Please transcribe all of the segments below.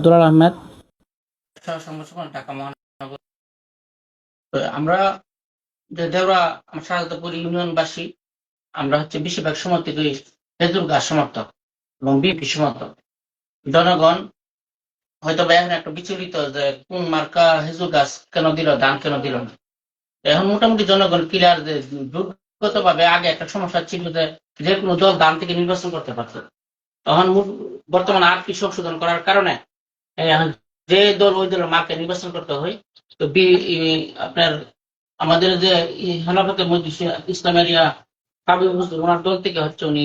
দুলাল আহমেদ, সংগঠন ঢাকা মহানগর। আমরা যে দেওরা শাহাদাতপুর ইউনিয়নবাসী, আমরা হচ্ছে বেশিরভাগ সময় থেকে খেজুর গাছ সমর্থক এবং বিএনপি সমর্থক। জনগণ হয়তো বা এখন একটু বিচলিত যে কোন মার্কা খেজুর গাছ কেন দিল, দান কেন দিল না। এখন মোটামুটি জনগণ ক্লিয়ার যে ব্যক্তিগত ভাবে আগে একটা সমস্যা ছিল যে কোনো দল দান থেকে নির্বাচন করতে পারত। তখন বর্তমানে আর কি সংশোধন করার কারণে এখন যে দল ওই দলের মার্কে নির্বাচন করতে হয়। তো আপনার আমাদের যে হেলাফতে ইসলামের কাবি হুজুর, ওনার দল থেকে হচ্ছে উনি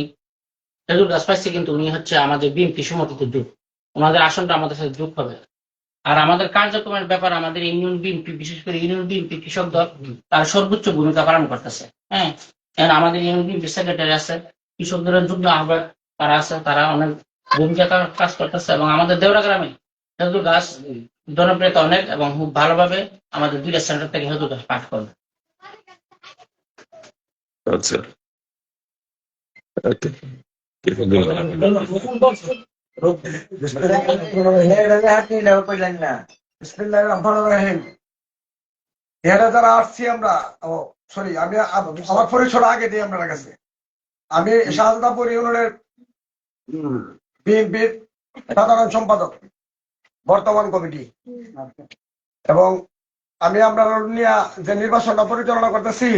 খেজুর গাছ পাইছে, কিন্তু উনি হচ্ছে আমাদের বিএনপি সমর্থিত যুগ, ওনাদের আসনটা আমাদের সাথে যোগ হবে। আর আমাদের কার্যক্রমের ব্যাপারে আমাদের ইউনিয়ন বিএনপি, বিশেষ করে ইউনিয়ন বিএনপি কৃষক দল তার সর্বোচ্চ ভূমিকা পালন করতেছে। হ্যাঁ, এখন আমাদের ইউনিয়ন বিএনপি সেক্রেটারি আছে, কৃষক দলের যুগ্ম আহ্বায়ক তারা আছে, তারা অনেক ভূমিকা কাজ করতেছে। এবং আমাদের দেওরা গ্রামে খেজুর গাছ জনপ্রিয়তা অনেক, এবং খুব ভালোভাবে আমাদের দুইটা সেন্টার থেকে খেজুর গাছ পাঠ করবে। আচ্ছা, যারা আসছি আমরা, সরি আমি আমার পরিচয় আগে দিই আপনার কাছে। আমি শাহাদাতপুর ইউনিয়নের বিএনপির সাধারণ সম্পাদক, বর্তমান কমিটি, এবং আমি আপনার নিয়ে যে নির্বাচনটা পরিচালনা করতেছি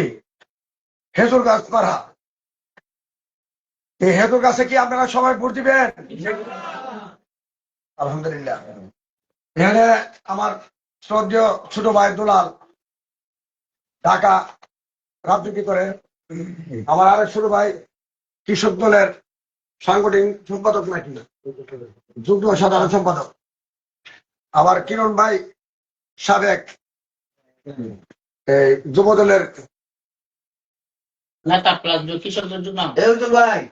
খেজুর গাছ পাড়া। এই খেজুর গাছে কি আপনারা সবাই ভোট দিবেন? আলহামদুলিল্লাহ। এখানে আমার শ্রদ্ধেয় ছোট ভাই দুলাল ঢাকা রাজনীতি করে, আমার আরেক ছোট ভাই কৃষক দলের সাংগঠনিক সম্পাদক নাকি যুগ্ম সাধারণ সম্পাদক, আবার কিরণ ভাই সাবেক যুব দলের নেতা প্লাস কৃষকদের জন্য ভাই।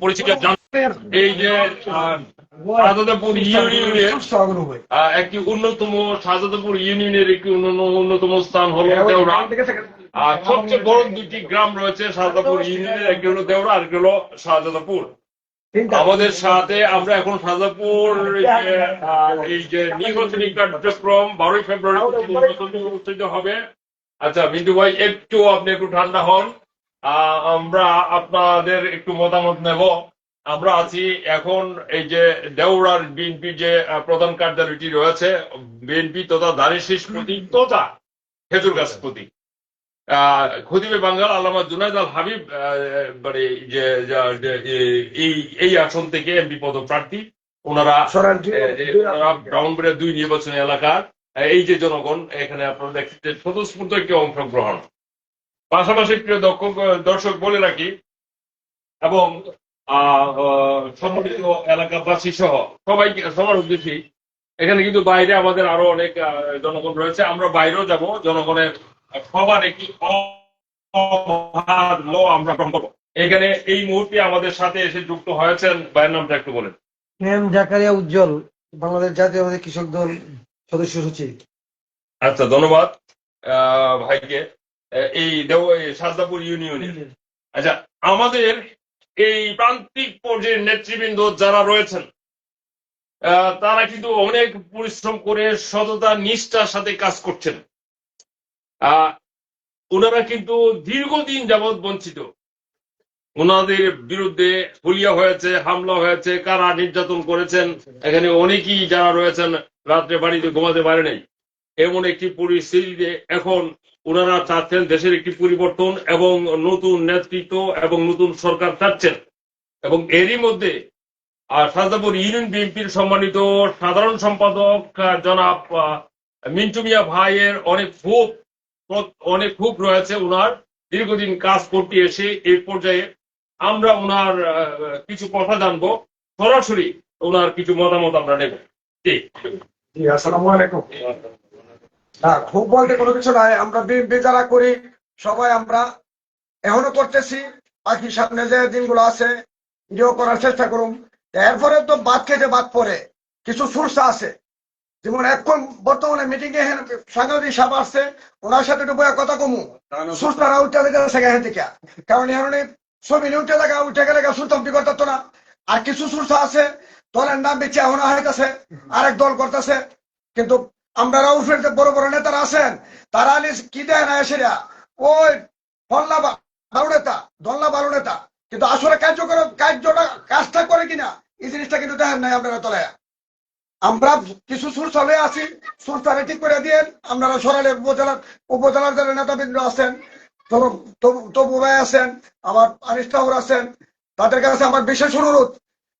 পরিচিত এই যে শাহাদাতপুর ইউনিয়নের একটি অন্যতম শাহাদাতপুর ইউনিয়নের একটি অন্যতম স্থান হলো দেওরা। আর সবচেয়ে বড় দুটি গ্রাম রয়েছে শাহাদাতপুর ইউনিয়নের, একটি হলো দেওরা আর একটি হলো শাহাদাতপুর। আমাদের সাথে আমরা এখন শাহাদাতপুর এই যে নির্বাচনী কার্যক্রম 12 ফেব্রুয়ারি অনুষ্ঠিত হবে। আচ্ছা মিন্টু ভাই, আপনি একটু ঠান্ডা হন, আমরা আপনাদের একটু মতামত নেব। আমরা আছি এখন এই যে দেওরার বিএনপি যে প্রধান কার্যালয়টি রয়েছে, বিএনপি তথা দাঁড়িয়ে শীষ প্রতীক তথা খেজুর গাছ প্রতীক খতিবে বাঙ্গাল আল্লামা জুনায়েদ আল হাবিব মানে যে এই আসন থেকে এমপি পদপ্রার্থী। ওনারা ব্রাহ্মণবাড়িয়া 2 নির্বাচনী এলাকার এই যে জনগণ এখানে আপনারা দেখছেন স্বতঃস্ফূর্ত একটি অংশগ্রহণ। পাশাপাশি প্রিয় দর্শক বলে রাখি, এবং সম্মিলিত এলাকাবাসী সহ সবার উদ্দেশ্যে এখানে কিন্তু বাইরে আমাদের আরো অনেক জনগণ রয়েছে, আমরা বাইরেও যাব, জনগণের সবার একটি আমরা গ্রহণ করবো। এখানে এই মুহূর্তে আমাদের সাথে এসে যুক্ত হয়েছেন, ভাইয়ের নামটা একটু বলেন। জাকারিয়া উজ্জ্বল, বাংলাদেশ জাতীয়তাবাদী কৃষক দল সদস্য সচিব। আচ্ছা, ধন্যবাদ ভাইকে। এই শাহাদাতপুর ইউনিয়নের আচ্ছা, আমাদের এই প্রান্তিক পর্যায়ের নেতৃবৃন্দ যারা রয়েছেন তারা কিন্তু অনেক পরিশ্রম করে সততা নিষ্ঠার সাথে কাজ করছেন। ওনারা কিন্তু দীর্ঘদিন যাবৎ বঞ্চিত, ওনাদের বিরুদ্ধে হুলিয়া হয়েছে, হামলা হয়েছে, কারা নির্যাতন করেছেন, এখানে অনেকেই যারা রয়েছেন রাত্রে বাড়িতে ঘুমাতে পারে নাই। এমন একটি পরিস্থিতিতে এখন ওনারা চাচ্ছেন দেশের একটি পরিবর্তন এবং নতুন নেতৃত্ব এবং নতুন সরকার চাচ্ছেন। এবং এরই মধ্যে শাহাদাতপুর ইউনিয়ন বিএনপির সম্মানিত সাধারণ সম্পাদক জনাব মিন্টু মিয়া ভাইয়ের অনেক খুব রয়েছে। ওনার দীর্ঘদিন কাজ করতে এসে এই পর্যায়ে আমরা ওনার কিছু কথা জানবো, সরাসরি ওনার কিছু মতামত আমরা নেব। জি, আসসালামু আলাইকুম। খুব বলতে কোনো কিছু নাই, আমরা বিএনপি যারা করি সবাই আমরা এখনো করতেছি, বাকি সামনে যে দিনগুলো আছে এটাও করার চেষ্টা করুন। এরপরে তো বাদ খেতে বাদ পরে কিছু সোর্স আছে, যেমন এখন বর্তমানে মিটিং এ সাংবাদিক সাহেব আসছে, ওনার সাথে একটু বইয়া কথা কমু সোর্স তারা উঠে গেছে এখান থেকে, কারণ এখানে ছবি উঠে লাগা উঠে গেলে সুলতান করতো না। আর কিছু সোর্স আছে দলের নাম বেঁচে এখন হইতেছে, আরেক দল করতেছে, কিন্তু আমরা উঠে বড় বড় নেতারা আছেন, তারা আলি কি দেয় না সেটা ওই ফল্লা ভালো নেতা দল্লা ভালো নেতা, কিন্তু আসলে কাজটা করে কিনা এই জিনিসটা কিন্তু দেখেন নাই আপনারা তলায়। আমরা কিছু সুর চলে আছি, সুরটারে ঠিক করে দিয়ে আপনারা সরালে উপজেলার যারা নেতাবৃন্দ আছেন, তবু ভাই আছেন, আমার আনিস ঠাকুর আছেন, তাদের কাছে আমার বিশেষ অনুরোধ,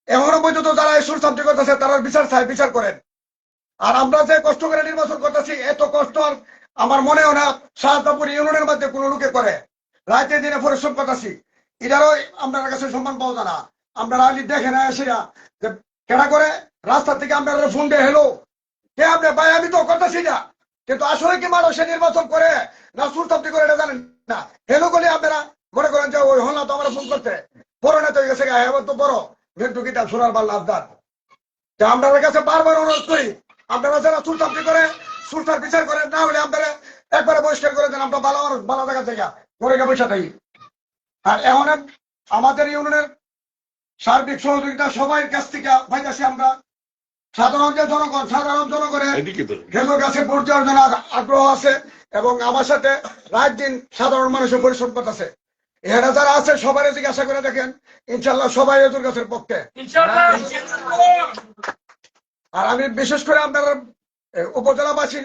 এখনো পর্যন্ত যারা এই সুর শান্তি করতেছে তারা বিচার করেন। আর আমরা যে কষ্ট করে নির্বাচন করতেছি, এত কষ্ট আমার মনেও না শাহজাদপুর ইউনিয়নের মধ্যে কোনো লোকে করে, রাতে দিনে পরিশ্রম করতেছি, এটারও আপনার কাছে সম্মান পাওয়া যায় না। আপনারা আলি দেখে না সেটা যে কেনা করে রাস্তা থেকে আপনারা ফোন দিয়ে হেলো কে আপনি ভাই, আমি তো করতেছি না, কিন্তু আসলে কি মানুষ নির্বাচন করে না সুরতাপ্তি করে এটা জানেন না। হেলো বলে আপনারা মনে করেন যে ওই হল না তো আমরা ফোন করতে বড় নেতা হয়ে গেছে, এবার তো বড় ভেটুকিটা সোনার পাল্লা আবদার। আপনাদের কাছে বারবার অনুরোধ করি, আপনারা যারা সুরতাপ্তি করে সুরতার বিচার করেন, না হলে আপনারা একবারে বহিষ্কার করে দেন, আমরা ভালো মানুষ ভালো জায়গা থেকে করে পয়সা থাকি। আর এখন আমাদের ইউনিয়নের সার্বিক সহযোগিতা সবাই কাছ থেকে পাইতেছি আমরা। সাধারণ জনগণের খেজুর গাছে ভোট দেওয়ার জন্য আগ্রহ আছে, এবং আমার সাথে রাত দিন সাধারণ মানুষের পরিশ্রম করতেছে। এখানে যারা আছে সবাই জিজ্ঞাসা করে দেখেন, ইনশাল্লাহ সবাই খেজুর গাছের পক্ষে। আর আমি বিশেষ করে আপনার উপজেলাবাসী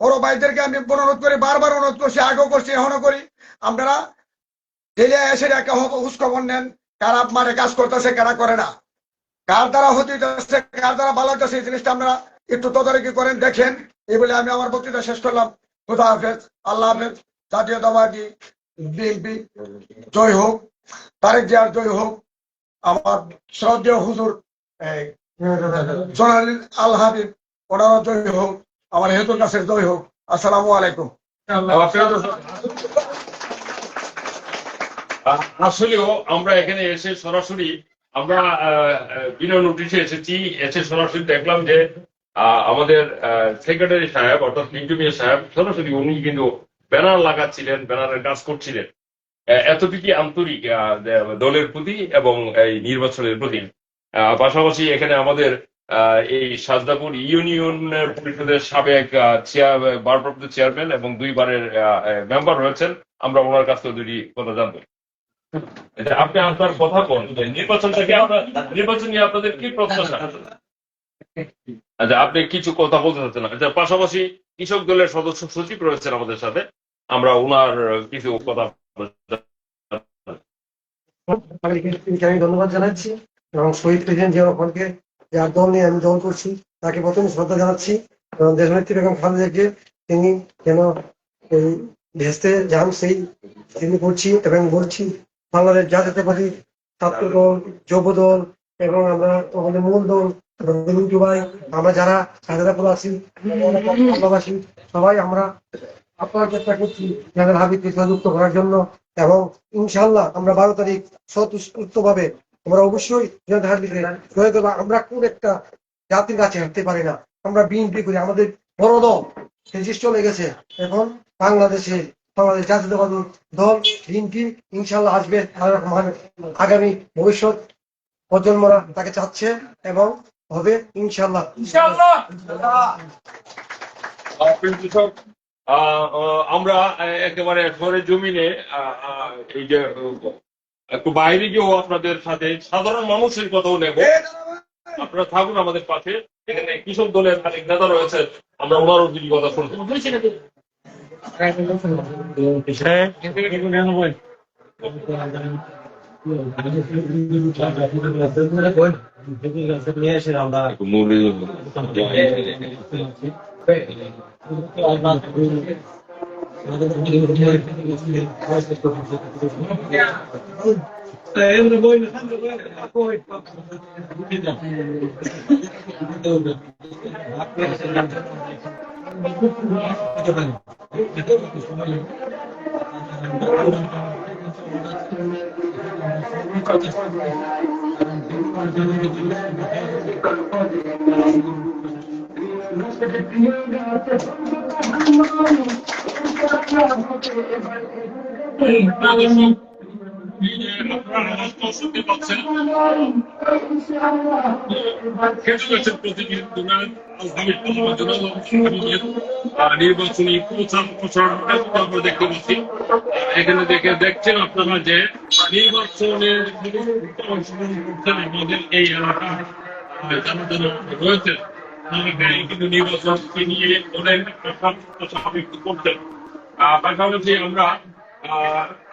বড় ভাইদেরকে আমি অনুরোধ করি, বারবার অনুরোধ করছি, আগেও করছি এখনো করি, আপনারা দিলে এসে একটা হুস খবর নেন, কারা মানে কাজ করতেছে কারা করে না, কার দ্বারা হতে যাচ্ছে কার দ্বারা ভালো হচ্ছে, এই জিনিসটা আপনারা একটু তদারকি করেন, দেখেন। এই বলে আমি আমার বক্তৃতা শেষ করলাম। খুদা হাফেজ, আল্লাহ হাফেজ। জাতীয়তাবাদী বিএনপি জয় হোক, তারেক জিয়ার জয় হোক, আমার শ্রদ্ধেয় হুজুর জোনাল আল হাবিব ওনারও জয় হোক, আমার হেতুর কাছের জয় হোক। আসসালামু আলাইকুম। আসলেও আমরা এখানে এসে সরাসরি আমরা বিনা নোটিশে এসেছি, এসে সরাসরি দেখলাম যে আমাদের সেক্রেটারি সাহেব অর্থাৎ পিন্টু মিয়া সাহেব সরাসরি উনি কিন্তু ব্যানার লাগাচ্ছিলেন, ব্যানারের কাজ করছিলেন। এতটুকু আন্তরিক দলের প্রতি এবং এই নির্বাচনের প্রতি। পাশাপাশি এখানে আমাদের এই সাজদাপুর ইউনিয়ন পরিষদের সাবেক ভারপ্রাপ্ত চেয়ারম্যান এবং 2 বারের মেম্বার রয়েছেন। আমরা ওনার কাছ থেকে 2টি কথা জানবো। আপনি আপনার কথা বলুন, নির্বাচন নিয়ে আপনাদের কি প্রত্যাশা? আচ্ছা, আপনি কিছু কথা বলতে চাচ্ছেন? আচ্ছা, পাশাপাশি কৃষক দলের সদস্য সচিব রয়েছেন আমাদের সাথে, আমরা ওনার কিছু কথা। আমি ধন্যবাদ জানাচ্ছি এবং শহীদ প্রেসিডেন্ট জিয়া রহমানকে, যার দল নিয়ে আমি দল করছি, তাকে প্রথমে শ্রদ্ধা জানাচ্ছি এবং দেশনেত্রী বেগম খালেদাকে তিনি যেন এই ভেস্তে যান সেই তিনি করছি এবং বলছি। বাংলাদেশ জাতীয়তাবাদী ছাত্র দল, যুব দল এবং আমরা আমাদের মূল দল ভাই, আমরা যারা সাজাদাপুর আছি ভালোবাসি, সবাই আমরা আপনার চেষ্টা করছি যাদের হাবিবকে যুক্ত করার জন্য, এবং ইনশাল্লাহ আমরা 12 তারিখ স্বতঃস্ফূর্তভাবে আমরা অবশ্যই আমরা কোন একটা জাতির কাছে হাঁটতে পারি না, আমরা বিএনপি করি, আমাদের বড় দল ফেসিস চলে গেছে, এখন বাংলাদেশ জাতীয়তাবাদী দল বিএনপি ইনশাল্লাহ আসবে। আগামী ভবিষ্যৎ প্রজন্মরা তাকে চাচ্ছে এবং হবে ইনশাল্লাহ। আমরা একেবারে শহরের জমিনে এই যে একটু বাইরে গিয়েও আপনাদের সাথে সাধারণ মানুষের কথাও নেব, আপনারা থাকুন আমাদের পাশে। এখানে কৃষক দলের অনেক নেতা রয়েছেন, আমরা ওনারও কিছু কথা শুনবো। নিয়ে এসে আমরা এই যে আপনারা আওয়াজটা শুনতে পাচ্ছেন, খেতে পাচ্ছেন প্রতিদিন নির্বাচনী প্রচার প্রচারণা আমরা দেখতে পাচ্ছি। এখানে দেখছেন আপনারা যে নির্বাচনের অংশগ্রহণ করছেন আমাদের এই এলাকার যারা যারা রয়েছেন, তারা কিন্তু নির্বাচনকে নিয়ে অনেক ব্যক্ত করছেন। পাশাপাশি আমরা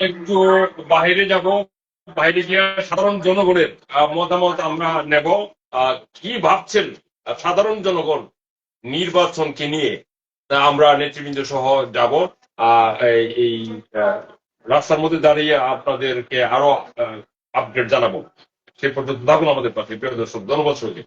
একটু বাইরে যাব, বাইরে গিয়ে সাধারণ জনগণের মতামত আমরা নেব। কি ভাবছেন সাধারণ জনগণ নির্বাচনকে নিয়ে, আমরা নেতৃবৃন্দ সহ যাব এই রাস্তার মধ্যে দাঁড়িয়ে আপনাদেরকে আরো আপডেট জানাবো। সে পর্যন্ত থাকুন আমাদের পাশে প্রিয় দর্শক। ধন্যবাদ সবাইকে।